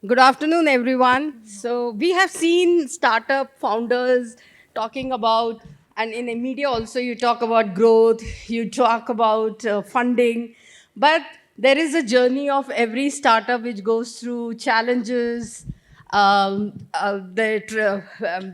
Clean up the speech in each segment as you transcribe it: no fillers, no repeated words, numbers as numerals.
Good afternoon, everyone. So, we have seen startup founders talking about, and in the media also, you talk about growth, you talk about funding, but there is a journey of every startup which goes through challenges,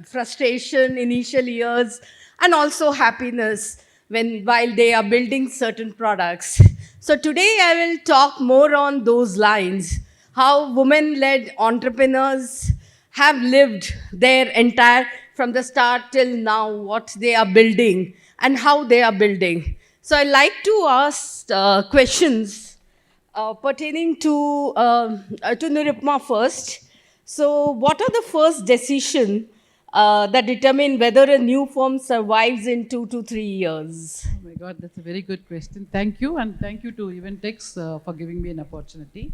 frustration initial years, and also happiness while they are building certain products. So today I will talk more on those lines, how women-led entrepreneurs have lived their entire from the start till now, what they are building and how they are building. So I like to ask questions pertaining to Nirupama first. So, what are the first decision that determine whether a new firm survives in 2 to 3 years? Oh my God, that's a very good question. Thank you, and thank you to EVENTEX for giving me an opportunity.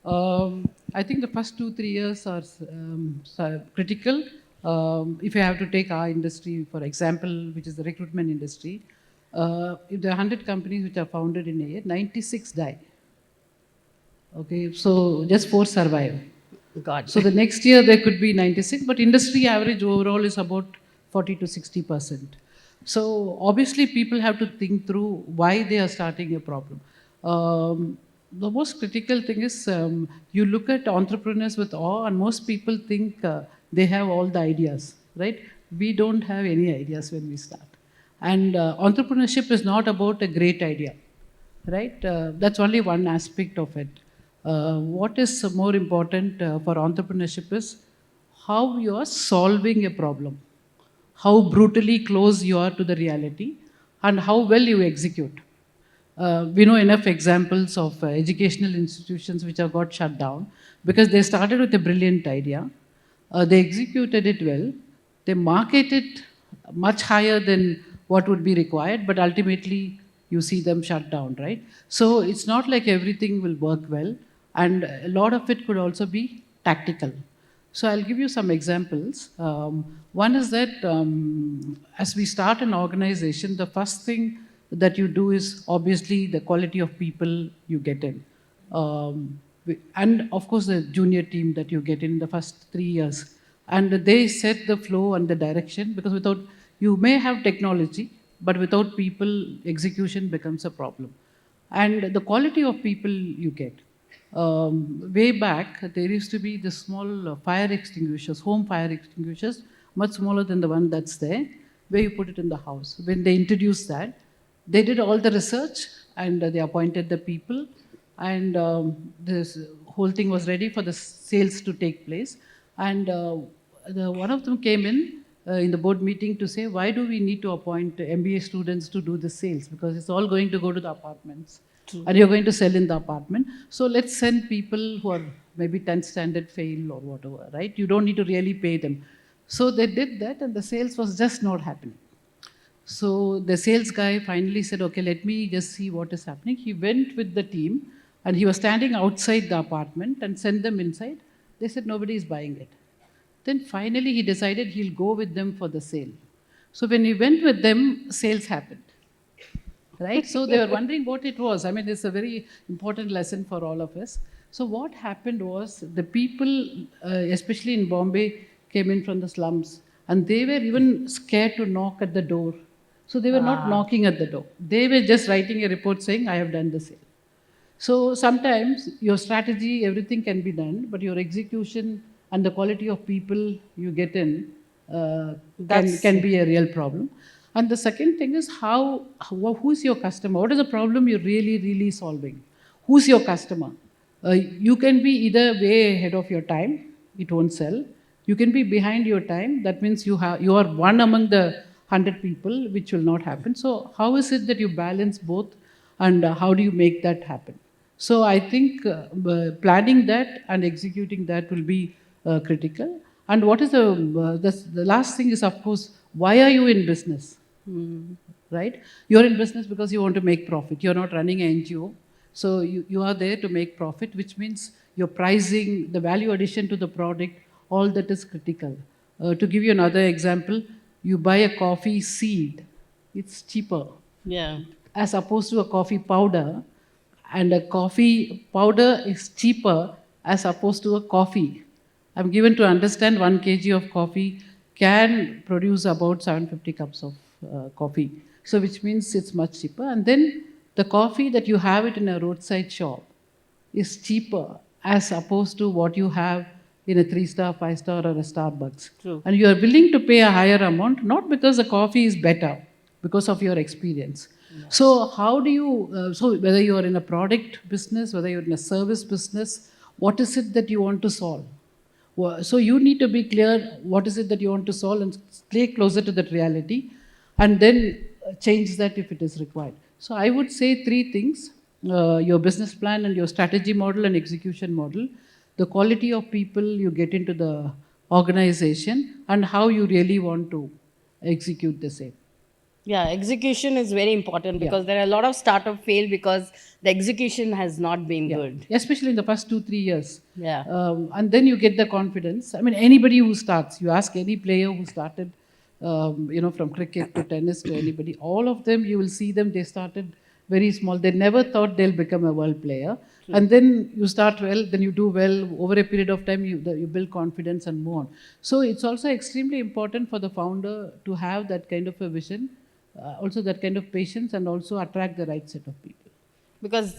I think the first 2 3 years are critical. If you have to take our industry, for example, which is the recruitment industry, if there are 100 companies which are founded in a year, 96 die. Okay, so just 4 survive. God. So the next year there could be 96, but industry average overall is about 40 to 60%. So obviously people have to think through why they are starting a problem. The most critical thing is you look at entrepreneurs with awe, and most people think they have all the ideas, right? We don't have any ideas when we start. And entrepreneurship is not about a great idea, right? That's only one aspect of it. What is more important for entrepreneurship is how you are solving a problem, how brutally close you are to the reality, and how well you execute. We know enough examples of educational institutions which have got shut down because they started with a brilliant idea, they executed it well, they marketed much higher than what would be required, but ultimately you see them shut down, right? So it's not like everything will work well, and a lot of it could also be tactical. So I'll give you some examples. One is that as we start an organization, the first thing that you do is obviously the quality of people you get in. And of course, the junior team that you get in the first 3 years. And they set the flow and the direction, because without, you may have technology, but without people, execution becomes a problem. And the quality of people you get. Way back, there used to be the small fire extinguishers, home fire extinguishers, much smaller than the one that's there, where you put it in the house. When they introduced that, they did all the research, and they appointed the people, and this whole thing was ready for the sales to take place. And one of them came in the board meeting to say, why do we need to appoint MBA students to do the sales? Because it's all going to go to the apartments. True. And you're going to sell in the apartment. So let's send people who are maybe 10th standard fail or whatever, right? You don't need to really pay them. So they did that, and the sales was just not happening. So the sales guy finally said, okay, let me just see what is happening. He went with the team, and he was standing outside the apartment and sent them inside. They said nobody is buying it. Then finally he decided he'll go with them for the sale. So when he went with them, sales happened. Right? So they were wondering what it was. I mean, it's a very important lesson for all of us. So what happened was the people, especially in Bombay, came in from the slums, and they were even scared to knock at the door. So they were not knocking at the door. They were just writing a report saying, I have done the sale. So sometimes your strategy, everything can be done, but your execution and the quality of people you get in can be a real problem. And the second thing is who's your customer? What is the problem you're really, really solving? Who's your customer? You can be either way ahead of your time, it won't sell. You can be behind your time, that means you are one among the 100 people, which will not happen. So how is it that you balance both, and how do you make that happen? So I think planning that and executing that will be critical. And what is the last thing is, of course, why are you in business? Right? You're in business because you want to make profit. You're not running an NGO. So you are there to make profit, which means your pricing, the value addition to the product, all that is critical. To give you another example, you buy a coffee seed, it's cheaper. Yeah. As opposed to a coffee powder, and a coffee powder is cheaper as opposed to a coffee. I'm given to understand 1 kg of coffee can produce about 750 cups of coffee. So which means it's much cheaper. And then the coffee that you have it in a roadside shop is cheaper as opposed to what you have in a 3-star, 5-star or a Starbucks. True. And you are willing to pay a higher amount, not because the coffee is better, because of your experience. So how do you, so whether you are in a product business, whether you're in a service business, what is it that you want to solve? So you need to be clear what is it that you want to solve and stay closer to that reality and then change that if it is required. So I would say 3 things, your business plan and your strategy model and execution model, the quality of people you get into the organization and how you really want to execute the same. Yeah, execution is very important because there are a lot of startup fail because the execution has not been good. Especially in the first 2-3 years. Yeah. And then you get the confidence. I mean, anybody who starts, you ask any player who started, from cricket to tennis to anybody, all of them, you will see them, they started very small. They never thought they'll become a world player. True. And then you start well, then you do well. Over a period of time, you build confidence and move on. So it's also extremely important for the founder to have that kind of a vision, also that kind of patience, and also attract the right set of people. Because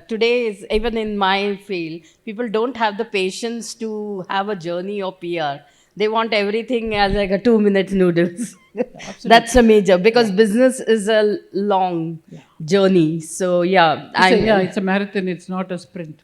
today, is even in my field, people don't have the patience to have a journey of PR. They want everything as like a 2-minute noodles. That's a major, because business is a long journey. So yeah, it's a marathon. It's not a sprint.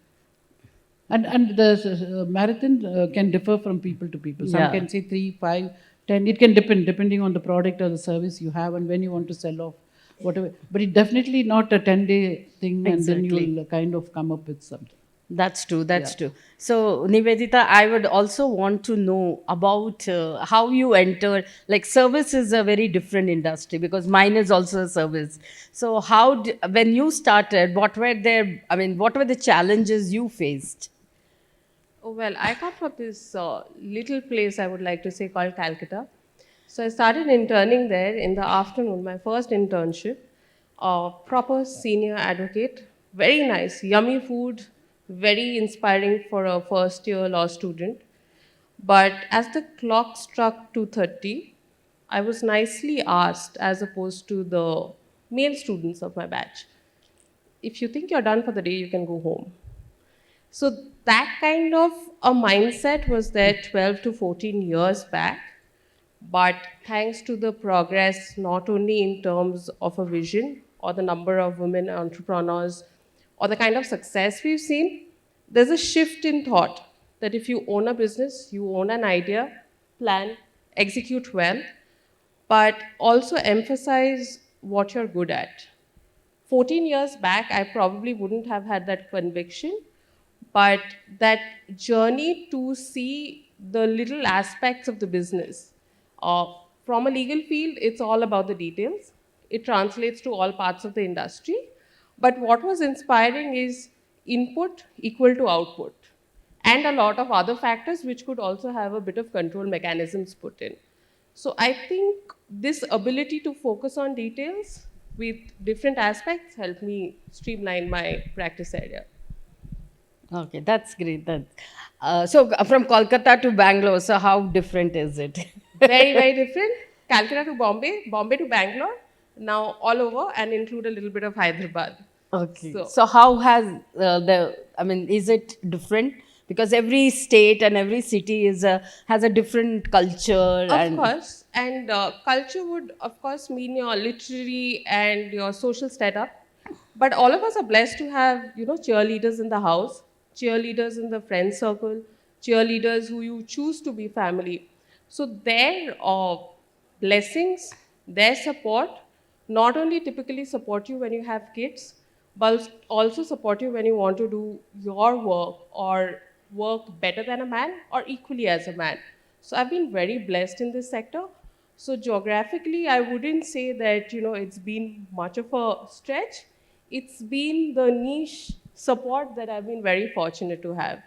And the marathon can differ from people to people. Some can say 3, 5, 10. It can depend, depending on the product or the service you have and when you want to sell off, whatever. But it's definitely not a 10-day thing, and then you will kind of come up with something. That's true. That's true. So, Nivedita, I would also want to know about how you entered. Like, service is a very different industry because mine is also a service. So, when you started, what were the challenges you faced? Oh, well, I come from this little place, I would like to say, called Calcutta. So I started interning there in the afternoon, my first internship. Proper senior advocate, very nice, yummy food, very inspiring for a first year law student. But as the clock struck 2:30, I was nicely asked, as opposed to the male students of my batch, if you think you're done for the day, you can go home. So that kind of a mindset was there 12 to 14 years back. But thanks to the progress, not only in terms of a vision or the number of women entrepreneurs or the kind of success we've seen, there's a shift in thought that if you own a business, you own an idea, plan, execute well, but also emphasize what you're good at. 14 years back, I probably wouldn't have had that conviction, but that journey to see the little aspects of the business. From a legal field, it's all about the details. It translates to all parts of the industry. But what was inspiring is input equal to output, and a lot of other factors which could also have a bit of control mechanisms put in. So I think this ability to focus on details with different aspects helped me streamline my practice area. Okay, that's great. So from Kolkata to Bangalore, so how different is it? Very, very different. Calcutta to Bombay, Bombay to Bangalore, now all over, and include a little bit of Hyderabad. Okay. So how has is it different? Because every state and every city has a different culture. Of course. And culture would, of course, mean your literary and your social setup. But all of us are blessed to have, cheerleaders in the house, cheerleaders in the friend circle, cheerleaders who you choose to be family. So their blessings, their support, not only typically support you when you have kids, but also support you when you want to do your work or work better than a man or equally as a man. So I've been very blessed in this sector. So geographically, I wouldn't say that, it's been much of a stretch. It's been the niche support that I've been very fortunate to have.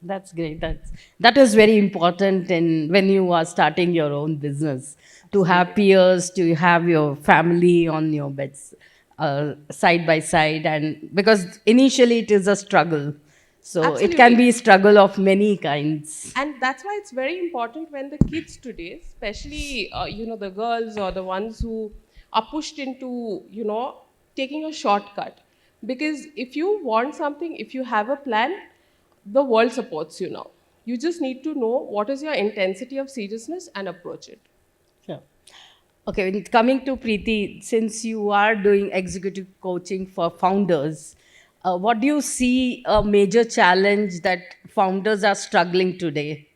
That's great. That is very important when you are starting your own business, to have peers, to have your family on your beds, side by side, and because initially it is a struggle. So it can Absolutely. be a struggle of many kinds. And that's why it's very important when the kids today, especially the girls or the ones who are pushed into taking a shortcut, because if you want something, if you have a plan, the world supports you now. You just need to know what is your intensity of seriousness and approach it. Sure. Okay, when coming to Preeti, since you are doing executive coaching for founders, what do you see a major challenge that founders are struggling today?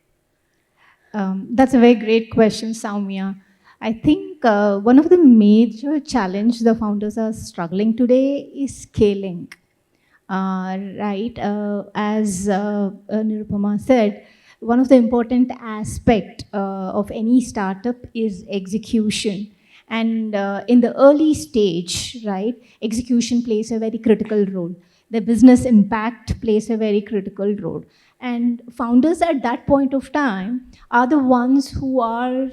That's a very great question, Sowmya. I think one of the major challenges the founders are struggling today is scaling. Right, as Nirupama said, one of the important aspect of any startup is execution. And in the early stage, right, execution plays a very critical role. The business impact plays a very critical role. And founders at that point of time are the ones who are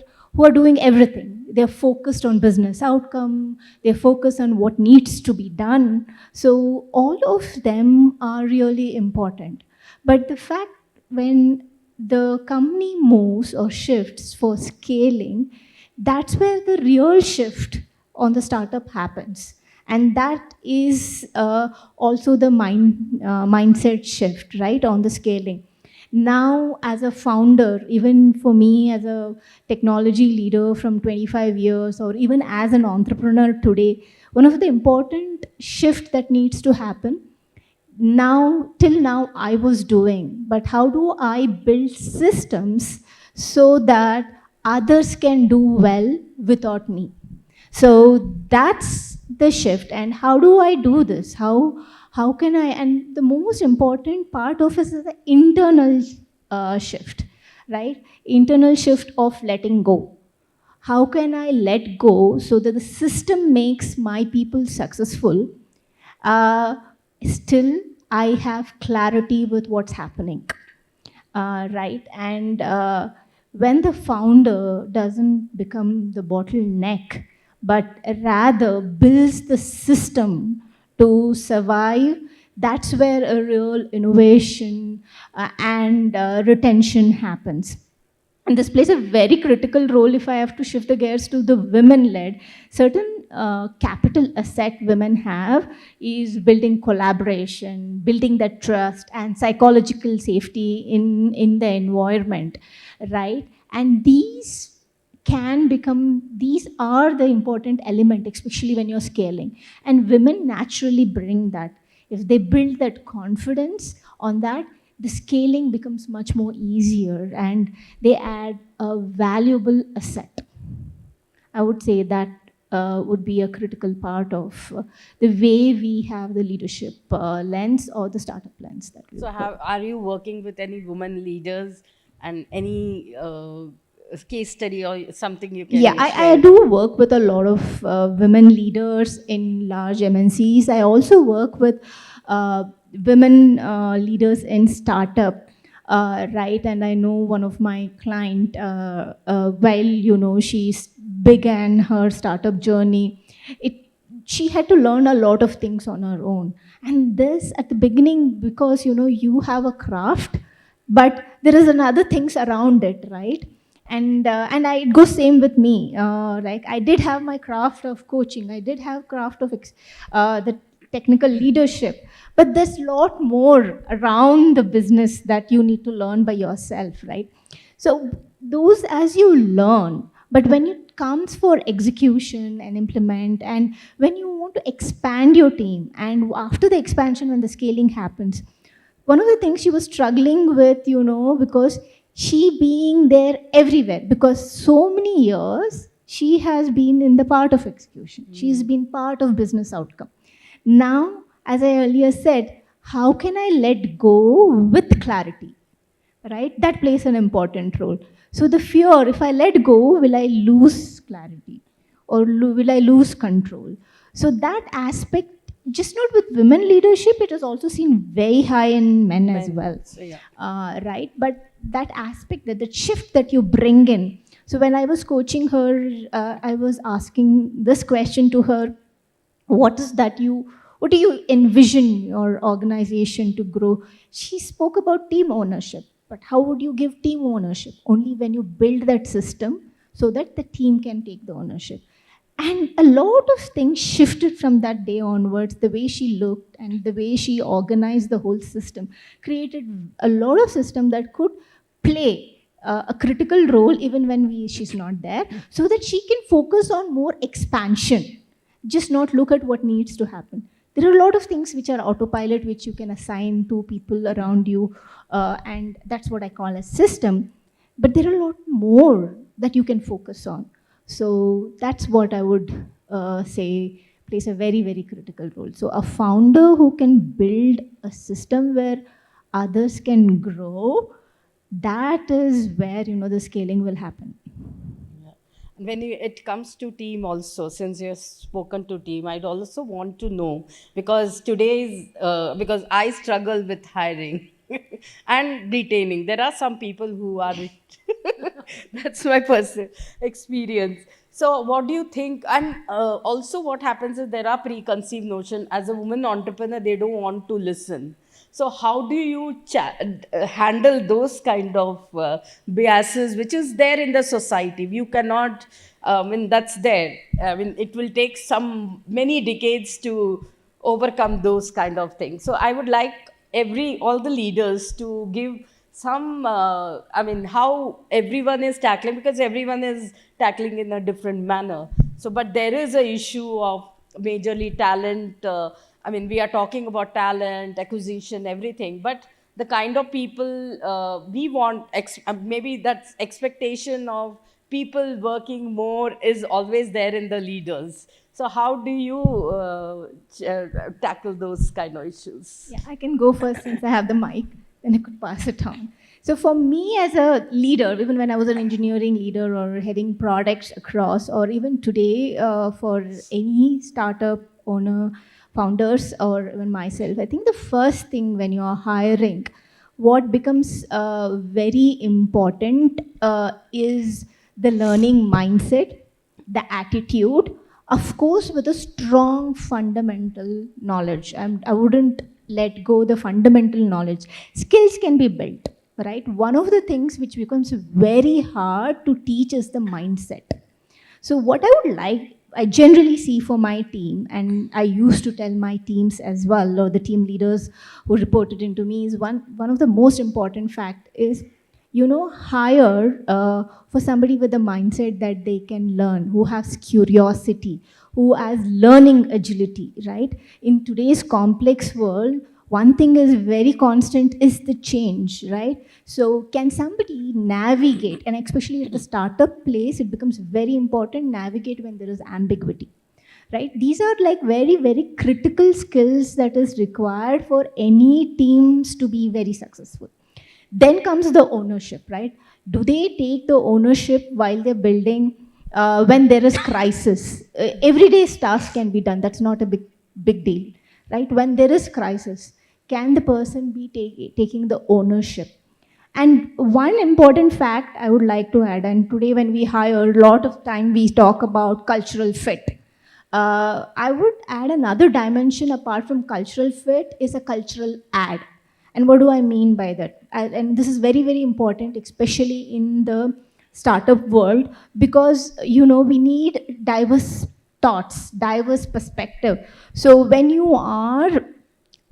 doing everything. They're focused on business outcome, they're focused on what needs to be done. So all of them are really important. But the fact when the company moves or shifts for scaling, that's where the real shift on the startup happens. And that is also the mindset shift, right, on the scaling. Now, as a founder, even for me as a technology leader from 25 years, or even as an entrepreneur today, one of the important shift that needs to happen now, till now I was doing, but how do I build systems so that others can do well without me? So that's the shift. And how do I do this? How can I? And the most important part of it is the internal shift, right? Internal shift of letting go. How can I let go so that the system makes my people successful? uh, Still I have clarity with what's happening, right? And when the founder doesn't become the bottleneck, but rather builds the system to survive, that's where a real innovation and retention happens. And this plays a very critical role. If I have to shift the gears to the women led, certain capital asset women have is building collaboration, building that trust and psychological safety in the environment, right? And these are the important element, especially when you're scaling. And women naturally bring that. If they build that confidence on that, the scaling becomes much more easier and they add a valuable asset. I would say that would be a critical part of the way we have the leadership lens or the startup lens that we So, would go. are you working with any women leaders and any case study or something you Yeah, can I share? do work with a lot of women leaders in large MNCs. I also work with women leaders in startup, right? And I know one of my client, while she's began her startup journey, she had to learn a lot of things on her own. And this at the beginning, because you have a craft, but there is another things around it, right? And it goes same with me. Like I did have my craft of coaching, I did have craft of the technical leadership, but there's a lot more around the business that you need to learn by yourself, right? So those as you learn, but when it comes for execution and implement, and when you want to expand your team, and after the expansion, when the scaling happens, one of the things she was struggling with, because she being there everywhere, because so many years she has been in the part of execution. She's been part of business outcome. Now, as I earlier said, how can I let go with clarity? Right? That plays an important role. So the fear, if I let go, will I lose clarity or will I lose control? So that aspect, just not with women leadership, it is also seen very high in men as Men well, also, yeah. right? But that aspect, that the shift that you bring in. So when I was coaching her, I was asking this question to her: what What do you envision your organization to grow? She spoke about team ownership, but how would you give team ownership? Only when you build that system so that the team can take the ownership. And a lot of things shifted from that day onwards. The way she looked and the way she organized the whole system created a lot of system that could play a critical role even when she's not there, so that she can focus on more expansion, just not look at what needs to happen. There are a lot of things which are autopilot, which you can assign to people around you, and that's what I call a system. But there are a lot more that you can focus on. So that's what I would say plays a very, very critical role. So a founder who can build a system where others can grow, that is where, the scaling will happen. When it comes to team also, since you've spoken to team, I'd also want to know, because because I struggle with hiring and retaining. There are some people who are, that's my personal experience. So what do you think? And also what happens is there are preconceived notion. As a woman entrepreneur, they don't want to listen. So how do you handle those kind of biases which is there in the society? You cannot, that's there. It will take many decades to overcome those kind of things. So I would like all the leaders to give some, how everyone is tackling, because everyone is tackling in a different manner. So, but there is a issue of majorly talent. We are talking about talent, acquisition, everything, but the kind of people we want, maybe that's expectation of people working more is always there in the leaders. So how do you tackle those kind of issues? Yeah, I can go first since I have the mic, then I could pass it on. So for me as a leader, even when I was an engineering leader or heading products across, or even today for any startup owner, founders, or even myself, I think the first thing when you are hiring, what becomes very important is the learning mindset, the attitude, of course, with a strong fundamental knowledge. I wouldn't let go the fundamental knowledge. Skills can be built, right? One of the things which becomes very hard to teach is the mindset. So what I generally see for my team, and I used to tell my teams as well, or the team leaders who reported into me, is one of the most important fact is, hire for somebody with a mindset that they can learn, who has curiosity, who has learning agility, right? In today's complex world, one thing is very constant is the change, right? So can somebody navigate, and especially at the startup place, it becomes very important, navigate when there is ambiguity, right? These are like very, very critical skills that is required for any teams to be very successful. Then comes the ownership, right? Do they take the ownership while they're building when there is crisis? Every day's task can be done. That's not a big deal, right? When there is crisis, can the person be taking the ownership? And one important fact I would like to add, and today when we hire, a lot of time we talk about cultural fit. I would add another dimension apart from cultural fit is a cultural add. And what do I mean by that? And this is very, very important, especially in the startup world, because, we need diverse thoughts, diverse perspective. So when you are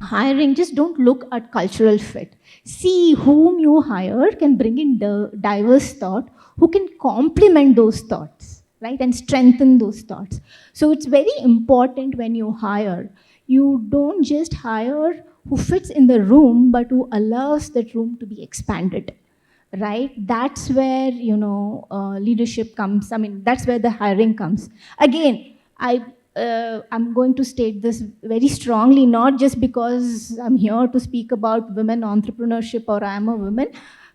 hiring, just don't look at cultural fit. See whom you hire can bring in the diverse thought, who can complement those thoughts, right? And strengthen those thoughts. So it's very important when you hire, you don't just hire who fits in the room, but who allows that room to be expanded, right? That's where, leadership comes. That's where the hiring comes. Again, I'm going to state this very strongly, not just because I'm here to speak about women entrepreneurship or I'm a woman,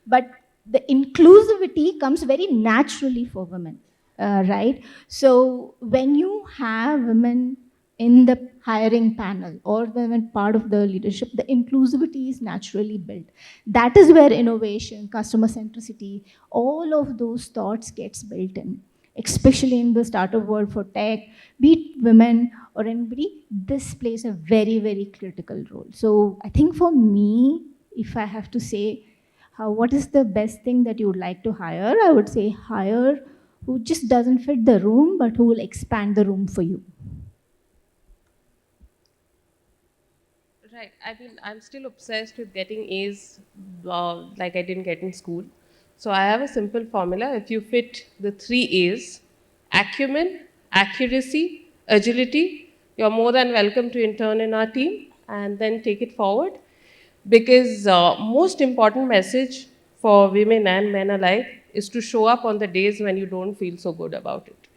but the inclusivity comes very naturally for women, right? So when you have women in the hiring panel or when part of the leadership, the inclusivity is naturally built. That is where innovation, customer centricity, all of those thoughts gets built in. especially in the startup world for tech, be it women or anybody, this plays a very, very critical role. So I think for me, if I have to say, what is the best thing that you would like to hire? I would say hire who just doesn't fit the room, but who will expand the room for you. Right. I mean, I'm still obsessed with getting A's like I didn't get in school. So I have a simple formula. If you fit the 3 A's, acumen, accuracy, agility, you're more than welcome to intern in our team and then take it forward. Because most important message for women and men alike is to show up on the days when you don't feel so good about it.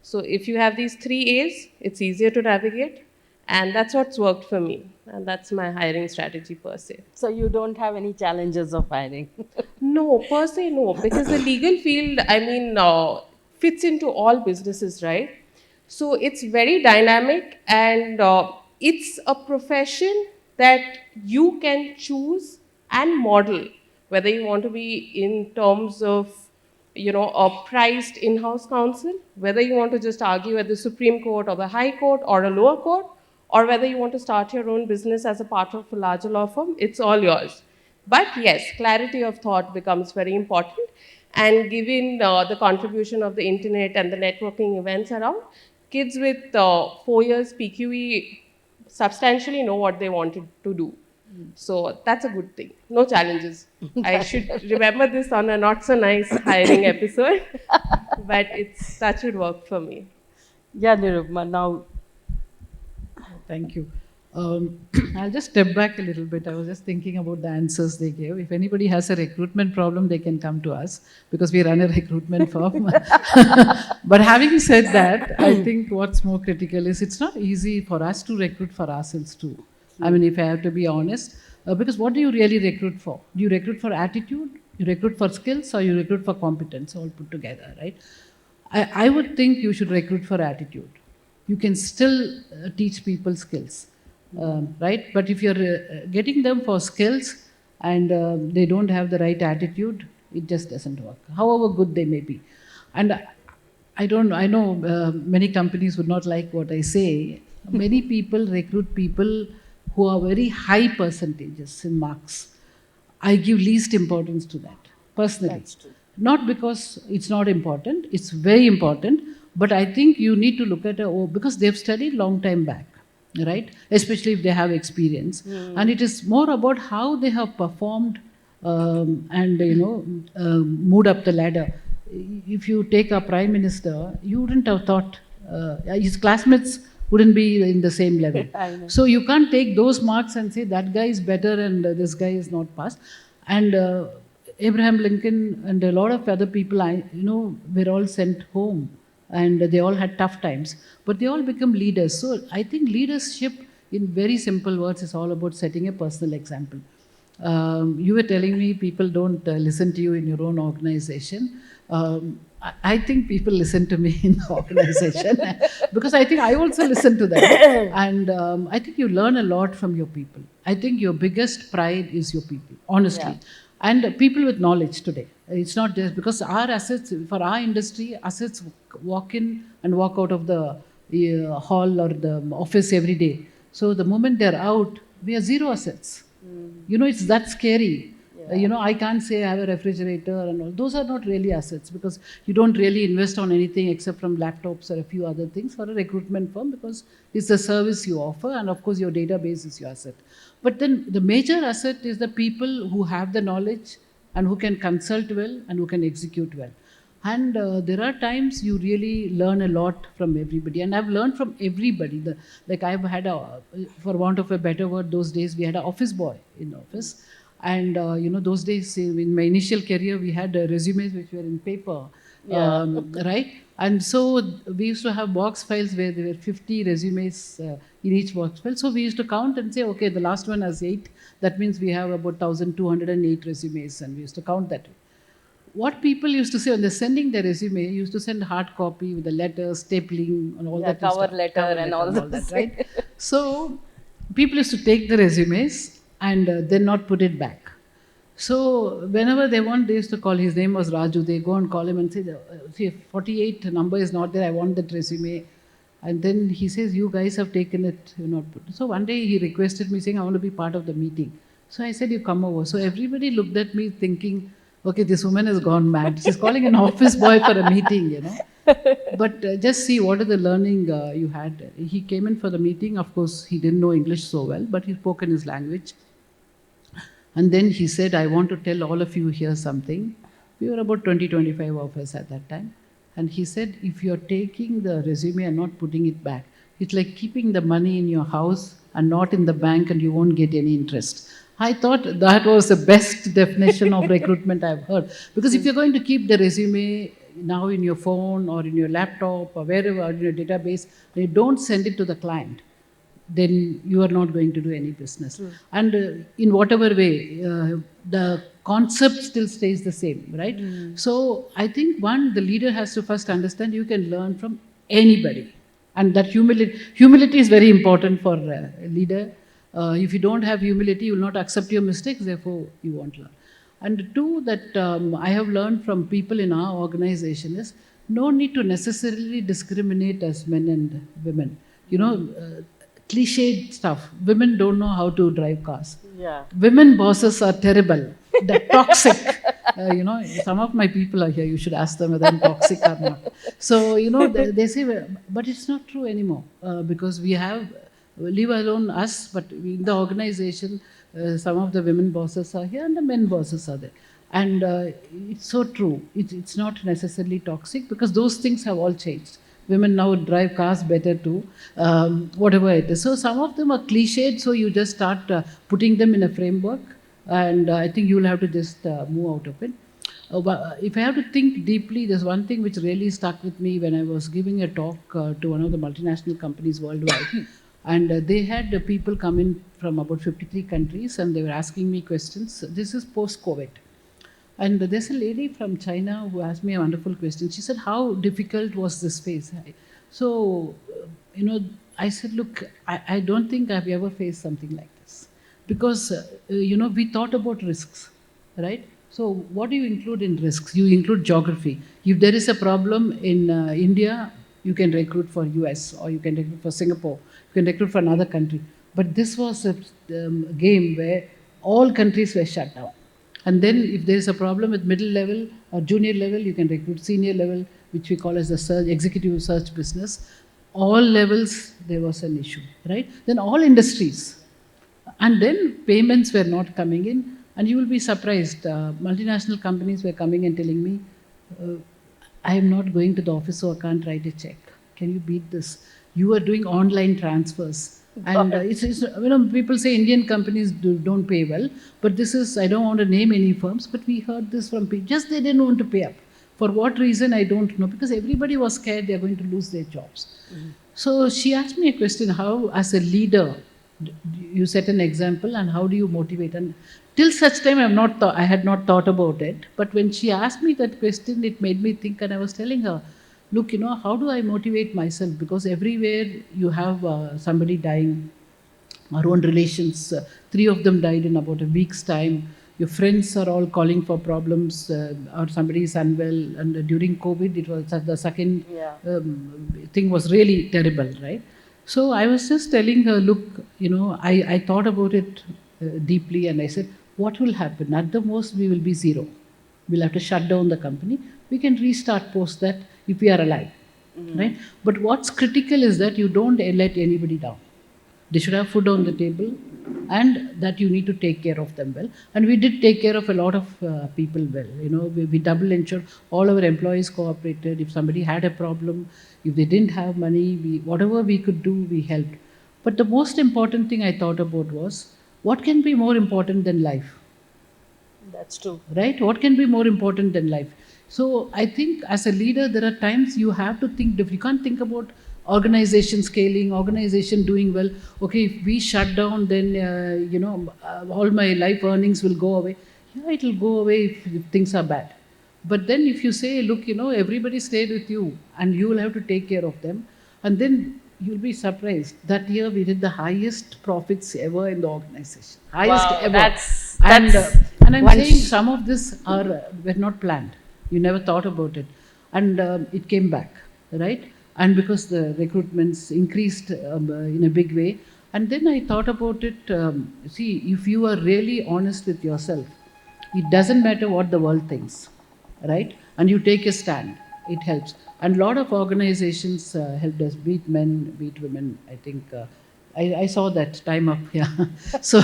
So if you have these 3 A's, it's easier to navigate. And that's what's worked for me. And that's my hiring strategy per se. So you don't have any challenges of hiring? No, per se, no. Because the legal field, I mean, fits into all businesses, right? So it's very dynamic and it's a profession that you can choose and model, whether you want to be in terms of a priced in-house counsel, whether you want to just argue at the Supreme Court or the High Court or a lower court, or whether you want to start your own business as a part of a larger law firm, it's all yours. But yes, clarity of thought becomes very important. And given the contribution of the internet and the networking events around, kids with 4 years PQE substantially know what they wanted to do. So that's a good thing. No challenges. I should remember this on a not so nice hiring episode, but that should work for me. Yeah, Nirupama, now. Thank you. I'll just step back a little bit. I was just thinking about the answers they gave. If anybody has a recruitment problem, they can come to us because we run a recruitment firm. But having said that, I think what's more critical is it's not easy for us to recruit for ourselves too. I mean, if I have to be honest, because what do you really recruit for? Do you recruit for attitude? You recruit for skills, or you recruit for competence, all put together, right? I would think you should recruit for attitude. You can still teach people skills. Right? But if you're getting them for skills and they don't have the right attitude, it just doesn't work, however good they may be. And I know many companies would not like what I say. Many people recruit people who are very high percentages in marks. I give least importance to that, personally. That's true. Not because it's not important, it's very important, but I think you need to look at because they've studied long time back. Right, especially if they have experience, and it is more about how they have performed and moved up the ladder. If you take a prime minister, you wouldn't have thought his classmates wouldn't be in the same level. So you can't take those marks and say that guy is better and this guy is not passed. And Abraham Lincoln and a lot of other people, were all sent home. And they all had tough times, but they all become leaders. So I think leadership, in very simple words, is all about setting a personal example. You were telling me people don't listen to you in your own organization. I think people listen to me in the organization because I think I also listen to them. And I think you learn a lot from your people. I think your biggest pride is your people, honestly. Yeah. And people with knowledge today. It's not just because our assets, for our industry, assets walk in and walk out of the hall or the office every day. So the moment they're out, we have zero assets. It's that scary. Yeah. I can't say I have a refrigerator and all. Those are not really assets because you don't really invest on anything except from laptops or a few other things for a recruitment firm because it's the service you offer and of course your database is your asset. But then the major asset is the people who have the knowledge and who can consult well and who can execute well. And there are times you really learn a lot from everybody. And I've learned from everybody. Like I've had, for want of a better word, those days we had an office boy in office. And, those days in my initial career, we had resumes which were in paper, right? And so we used to have box files where there were 50 resumes in each box file. So we used to count and say, okay, the last one has 8. That means we have about 1,208 resumes, and we used to count that. What people used to say when they're sending their resume, used to send hard copy with the letters, stapling, and all that. Cover letter and all that, right? So people used to take the resumes and then not put it back. So whenever they want, they used to call, his name was Raju, they go and call him and say, see, 48 number is not there, I want that resume. And then he says, you guys have taken it, you not put. So one day he requested me saying, I want to be part of the meeting. So I said, you come over. So everybody looked at me thinking, okay, this woman has gone mad. She's calling an office boy for a meeting, you know. But just see what are the learning you had. He came in for the meeting. Of course, he didn't know English so well, but he spoke in his language. And then he said, I want to tell all of you here something. We were about 20, 25 of us at that time. And he said, if you're taking the resume and not putting it back, it's like keeping the money in your house and not in the bank, and you won't get any interest. I thought that was the best definition of recruitment I've heard. Because if you're going to keep the resume now in your phone or in your laptop or wherever, or in your database, and you don't send it to the client, then you are not going to do any business. True. And in whatever way, the concept still stays the same, right? So I think the leader has to first understand you can learn from anybody. And that humility is very important for a leader. If you don't have humility, you will not accept your mistakes, therefore you won't learn. And two, that I have learned from people in our organization is no need to necessarily discriminate as men and women. Cliched stuff. Women don't know how to drive cars. Yeah. Women bosses are terrible. They're toxic. Some of my people are here. You should ask them whether I'm toxic or not. So, they say, but it's not true anymore because we have, leave alone us, but in the organization, some of the women bosses are here and the men bosses are there. And it's so true. It's not necessarily toxic because those things have all changed. Women now drive cars better too, whatever it is. So some of them are cliched, so you just start putting them in a framework, and I think you will have to just move out of it. If I have to think deeply, there's one thing which really stuck with me when I was giving a talk to one of the multinational companies worldwide. And they had people come in from about 53 countries, and they were asking me questions. This is post-COVID. And there's a lady from China who asked me a wonderful question. She said, how difficult was this phase? So, I said, look, I don't think I've ever faced something like this. Because, we thought about risks, right? So what do you include in risks? You include geography. If there is a problem in India, you can recruit for US, or you can recruit for Singapore, you can recruit for another country. But this was a game where all countries were shut down. And then if there is a problem with middle level or junior level, you can recruit senior level, which we call as the search, executive search business. All levels, there was an issue, right? Then all industries. And then payments were not coming in. And you will be surprised, multinational companies were coming and telling me, I am not going to the office, so I can't write a check. Can you beat this? You are doing online transfers. And people say Indian companies don't pay well, but this is, I don't want to name any firms, but we heard this from people, just they didn't want to pay up. For what reason, I don't know, because everybody was scared they're going to lose their jobs. Mm-hmm. So she asked me a question, how as a leader, you set an example and how do you motivate? And till such time I had not thought about it, but when she asked me that question, it made me think, and I was telling her, look, how do I motivate myself? Because everywhere you have somebody dying, our own relations, 3 of them died in about a week's time. Your friends are all calling for problems, or somebody is unwell. And during COVID, it was the second thing was really terrible, right? So I was just telling her, look, I thought about it deeply, and I said, what will happen? At the most, we will be zero. We'll have to shut down the company. We can restart post that if we are alive, right? But what's critical is that you don't let anybody down. They should have food on the table, and that you need to take care of them well. And we did take care of a lot of people well. We double ensured all our employees cooperated. If somebody had a problem, if they didn't have money, whatever we could do, we helped. But the most important thing I thought about was, what can be more important than life? That's true. Right? What can be more important than life? So I think as a leader, there are times you have to think different. You can't think about organization scaling, organization doing well. Okay, if we shut down, then, all my life earnings will go away. Yeah, it will go away if things are bad. But then if you say, look, everybody stayed with you and you will have to take care of them. And then you'll be surprised. That year we did the highest profits ever in the organization. Highest Wow, ever. And, that's and I'm one. saying some of this are were not planned. You never thought about it. And it came back, right? And because the recruitments increased in a big way. And then I thought about it. See, if you are really honest with yourself, it doesn't matter what the world thinks, right? And you take a stand, it helps. And a lot of organizations helped us, be it men, be it women. I think I saw that time up, yeah. So,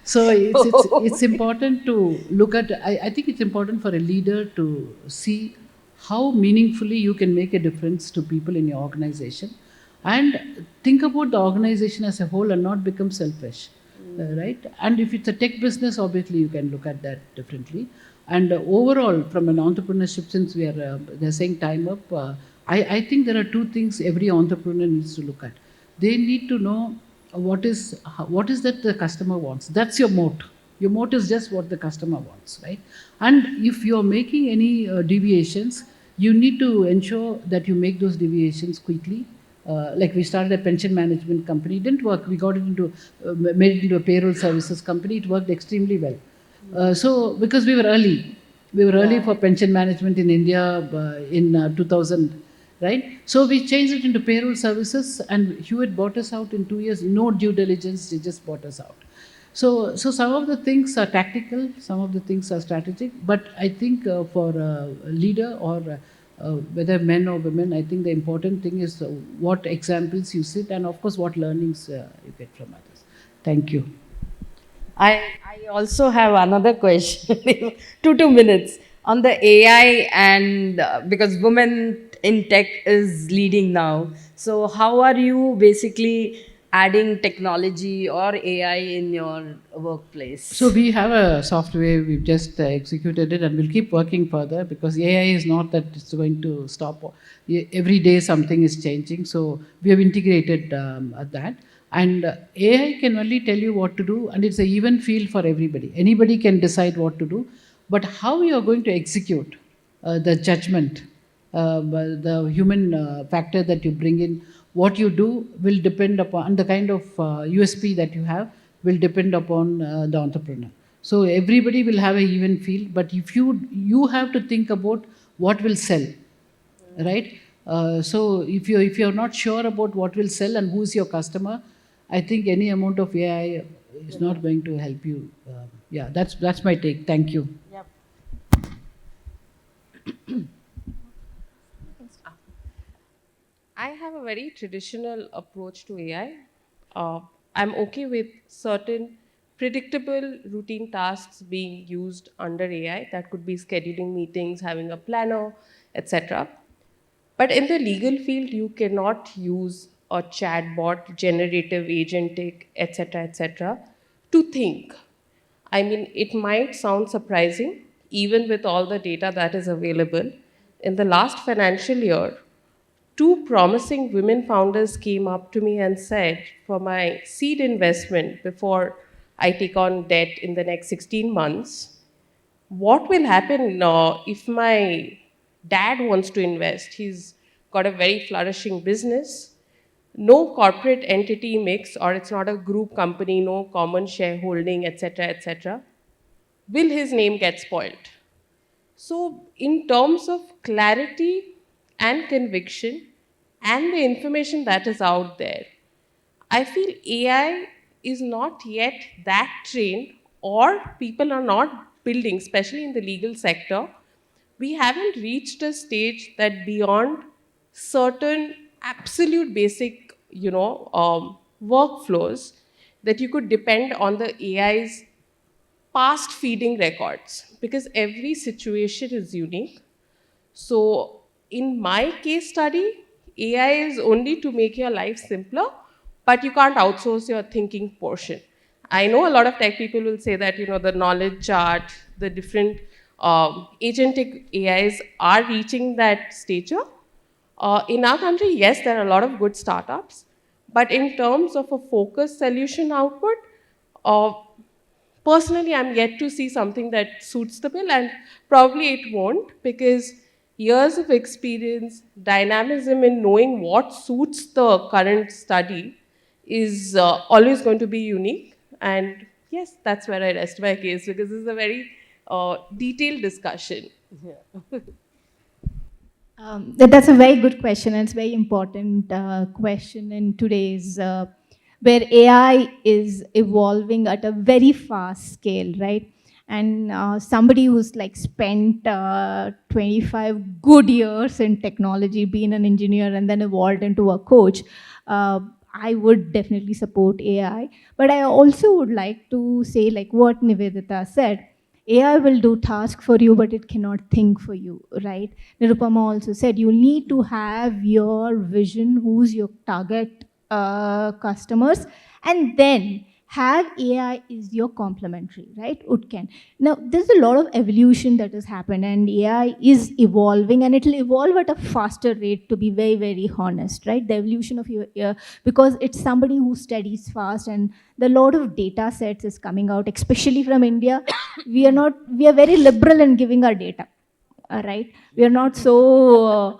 it's important to look at. I think it's important for a leader to see how meaningfully you can make a difference to people in your organization, and think about the organization as a whole and not become selfish. Right? And if it's a tech business, obviously you can look at that differently. And overall, from an entrepreneurship, since we are they're saying time up, I think there are two things every entrepreneur needs to look at. They need to know what is that the customer wants. That's your moat. Your moat is just what the customer wants, right? And if you're making any deviations, you need to ensure that you make those deviations quickly. Like we started a pension management company, it didn't work. We got it into, made it into a payroll services company. It worked extremely well. So because we were early for pension management in India in 2000, right? So we changed it into payroll services, and Hewitt bought us out in 2 years. No due diligence, they just bought us out. So some of the things are tactical, some of the things are strategic, but I think for a leader or whether men or women, I think the important thing is what examples you set and of course what learnings you get from others. Thank you. I also have another question, 2 minutes on the AI and because women in tech is leading now. So how are you basically adding technology or AI in your So workplace? we have a software, we've just executed it and we'll keep working further because AI is not that it's going to stop. Every day something is changing. So we have integrated that. And AI can only tell you what to do, and it's an even field for everybody. Anybody can decide what to do, but how you are going to execute the judgment, the human factor that you bring in, what you do will depend upon the kind of USP that you have will depend upon the entrepreneur. So everybody will have an even field, but if you have to think about what will sell, right? So if you're not sure about what will sell and who's your customer, I think any amount of AI is not going to help you. Yeah, that's my take. Thank you. I have a very traditional approach to AI. I'm okay with certain predictable routine tasks being used under AI. That could be scheduling meetings, having a planner, etc. But in the legal field, you cannot use a chatbot, generative agentic, etc., to think. I mean, it might sound surprising, even with all the data that is available. In the last financial year, two promising women founders came up to me and said, for my seed investment before I take on debt in the next 16 months, what will happen if my dad wants to invest? He's got a very flourishing business, no corporate entity mix, or it's not a group company, no common shareholding, etc. Will his name get spoiled? So, in terms of clarity and conviction and the information that is out there, I feel AI is not yet that trained, or people are not building, especially in the legal sector. We haven't reached a stage that beyond certain absolute basic, workflows, that you could depend on the AI's past feeding records, because every situation is unique. So, in my case study, AI is only to make your life simpler, but you can't outsource your thinking portion. I know a lot of tech people will say that the knowledge chart, the different agentic AIs are reaching that stature. In our country, yes, there are a lot of good startups, but in terms of a focused solution output, uh, personally, I'm yet to see something that suits the bill, and probably it won't, because years of experience, dynamism in knowing what suits the current study is always going to be unique. And yes, that's where I rest my case, because this is a very detailed discussion. That's a very good question, and it's a very important question in today's where AI is evolving at a very fast scale, right? And somebody who's like spent 25 good years in technology, being an engineer, and then evolved into a coach, I would definitely support AI. But I also would like to say, like what Nivedita said, AI will do tasks for you, but it cannot think for you, right? Nirupama also said you need to have your vision, who's your target customers, and then have AI is your complementary, right? It can. Now, there's a lot of evolution that has happened, and AI is evolving, and it will evolve at a faster rate, to be very, very honest, right? The evolution of your, because it's somebody who studies fast, and the lot of data sets is coming out, especially from India. We are very liberal in giving our data, right? We are not so,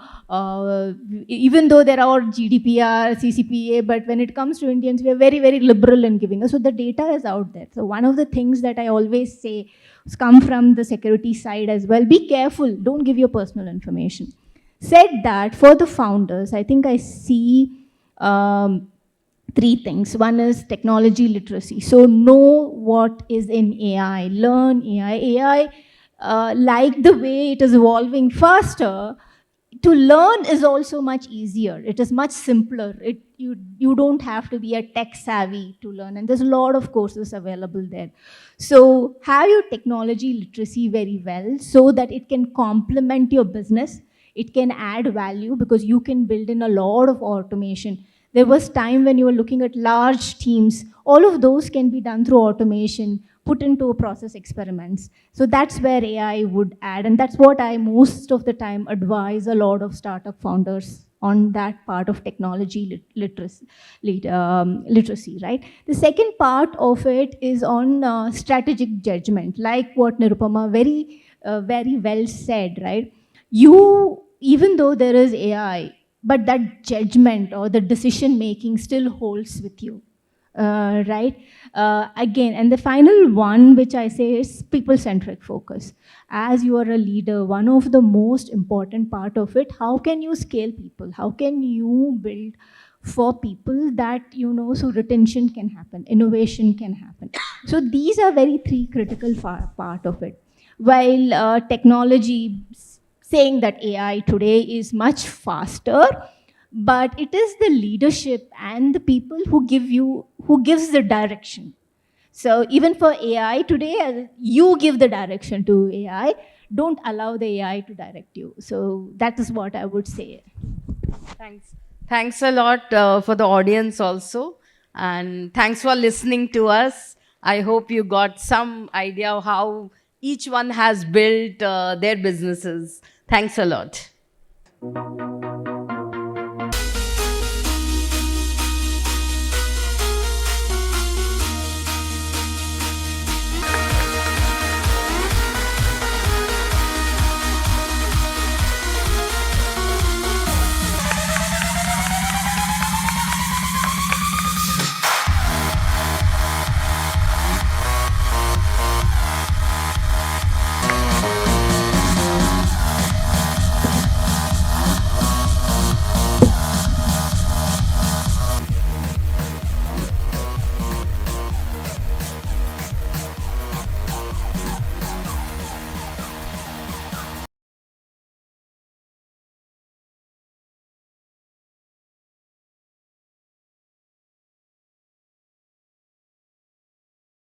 even though there are GDPR, CCPA, but when it comes to Indians, we are very, very liberal in giving us. So the data is out there. So one of the things that I always say come from the security side as well, be careful, don't give your personal information. Said that, for the founders, I think I see three things. One is technology literacy. So know what is in AI, learn AI. AI, like the way it is evolving faster, to learn is also much easier. It is much simpler. You don't have to be a tech savvy to learn, and there's a lot of courses available there. So have your technology literacy very well so that it can complement your business. It can add value because you can build in a lot of automation. There was time when you were looking at large teams. All of those can be done through automation, put into process experiments. So that's where AI would add. And that's what I most of the time advise a lot of startup founders on, that part of technology literacy, right? The second part of it is on strategic judgment, like what Nirupama very well said, right? Even though there is AI, but that judgment or the decision making still holds with you, right? Again, and the final one, which I say, is people-centric focus. As you are a leader, one of the most important part of it, how can you scale people? How can you build for people that, so retention can happen, innovation can happen. So these are very three critical part of it. While technology, saying that AI today is much faster, but it is the leadership and the people who gives the direction. So even for AI today, you give the direction to AI. Don't allow the AI to direct you. So that is what I would say. Thanks. Thanks a lot for the audience also. And thanks for listening to us. I hope you got some idea of how each one has built their businesses. Thanks a lot.